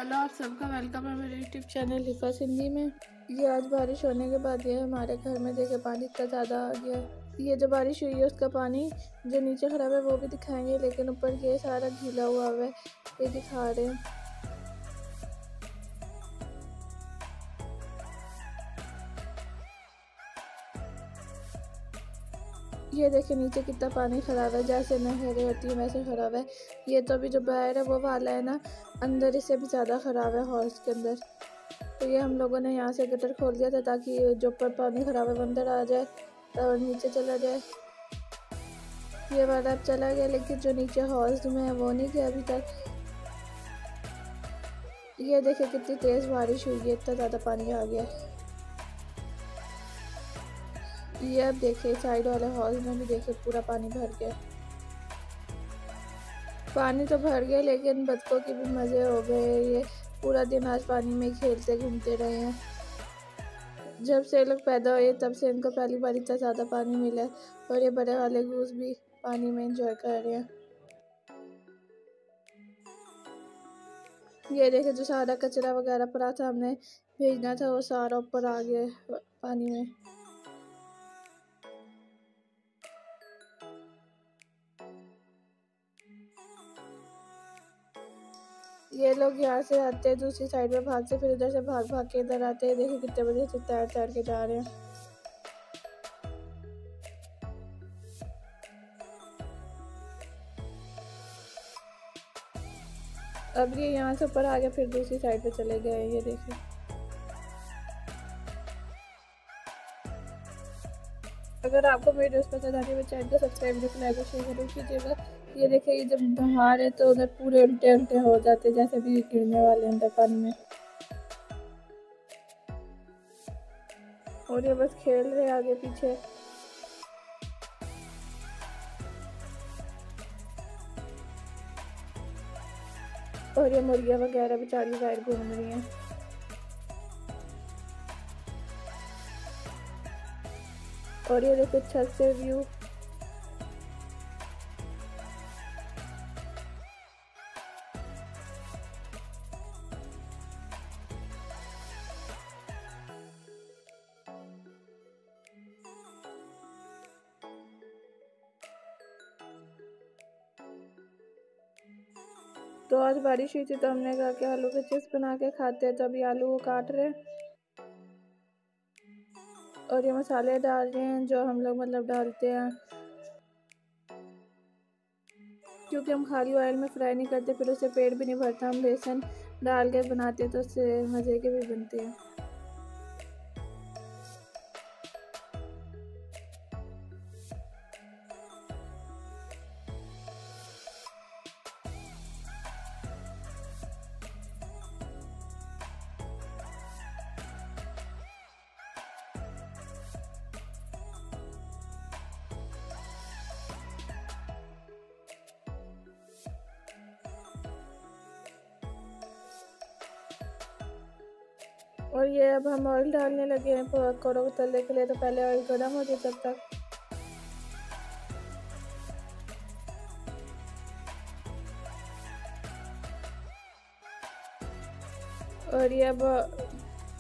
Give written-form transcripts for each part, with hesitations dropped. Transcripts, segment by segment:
Hello, आप सबका welcome है मेरे यूट्यूब चैनल हिफा सिंधी में। ये आज बारिश होने के बाद ये हमारे घर में देखे पानी इतना ज़्यादा आ गया है। ये जो बारिश हुई है उसका पानी जो नीचे खराब है वो भी दिखाएंगे, लेकिन ऊपर ये सारा गीला हुआ है ये दिखा रहे हैं। ये देखिए नीचे कितना पानी खराब है, जैसे नहरें होती है वैसे खराब है। ये तो अभी जो बाहर है वो वाला है ना, अंदर इससे भी ज़्यादा खराब है हॉल्स के अंदर। तो ये हम लोगों ने यहाँ से गटर खोल दिया था ताकि जो ऊपर पानी खराब है वो अंदर आ जाए और नीचे चला जाए। ये वाला अब चला गया, लेकिन जो नीचे हॉल्स में है वो नहीं गया अभी तक। ये देखिए कितनी तेज़ बारिश हुई है, इतना ज़्यादा पानी आ गया। ये अब देखिए साइड वाले हॉल में भी देखिए पूरा पानी भर गया। पानी तो भर गया, लेकिन बच्चों के भी मज़े हो गए। ये पूरा दिन आज पानी में खेलते घूमते रहे हैं। जब से ये लोग पैदा हुए तब से इनको पहली बार इतना ज़्यादा पानी मिला है, और ये बड़े वाले गूस भी पानी में एंजॉय कर रहे हैं। ये देखे जो सारा कचरा वगैरह पड़ा था हमने भेजना था वो सारा ऊपर आ गया पानी में। ये लोग यहाँ से आते हैं दूसरी साइड में भाग से, फिर उधर से भाग भाग के इधर आते हैं। देखिए कितने बजे से तैर तैर के जा रहे हैं। अब ये यहाँ से ऊपर आ गए, फिर दूसरी साइड पे चले गए। ये देखिए अगर आपको मेरी वीडियोस पसंद आती है तो चैनल को सब्सक्राइब जरूर, लाइक और शेयर जरूर कीजिएगा। ये देखिए ये जब बाहर है तो उधर पूरे उल्टे उल्टे हो जाते हैं, जैसे भी गिरने वाले अंदर पानी में। और ये बस खेल रहे आगे पीछे। और ये मुर्गियाँ वगैरह बेचारी बाहर घूम रही हैं। और ये देखो छत से व्यू। तो आज बारिश हुई थी तो हमने कहा कि आलू के चिप्स बना के खाते हैं, तो अभी आलू को काट रहे हैं और ये मसाले डाल रहे हैं जो हम लोग मतलब डालते हैं, क्योंकि हम खाली ऑयल में फ्राई नहीं करते, फिर उससे पेट भी नहीं भरता। हम बेसन डाल के बनाते तो उससे मज़े के भी बनते हैं। और ये अब हम ऑयल डालने लगे हैं पकौड़ों को तलने के लिए। तो पहले ऑयल गर्म हो जाए तब तक। और ये अब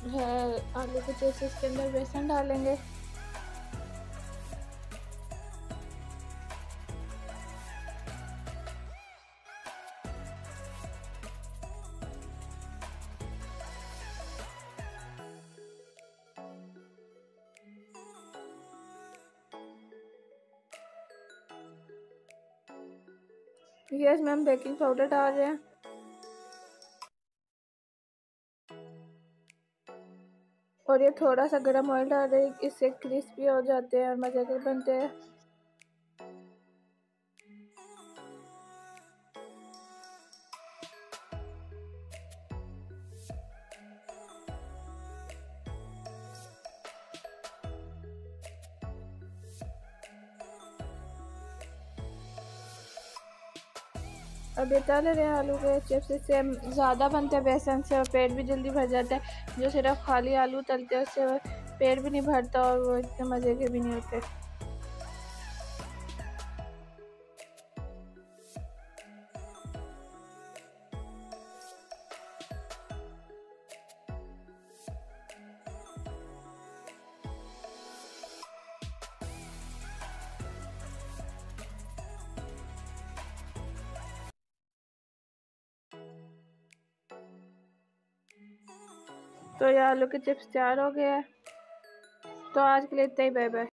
है आलू के चिप्स, इसके अंदर बेसन डालेंगे। ये इसमें हम बेकिंग पाउडर डाल रहे हैं। और ये थोड़ा सा गरम ऑयल डाल रहे हैं, इससे क्रिस्पी हो जाते हैं और मज़े के बनते हैं। अब ये तल रहे हैं आलू के चिप्स। इससे ज़्यादा बनते हैं बेसन से और पेट भी जल्दी भर जाता है। जो सिर्फ खाली आलू तलते हैं उससे पेट भी नहीं भरता और वो इतने मज़े के भी नहीं होते। तो ये आलू के चिप्स तैयार हो गए हैं। तो आज के लिए इतना ही, बाय बाय।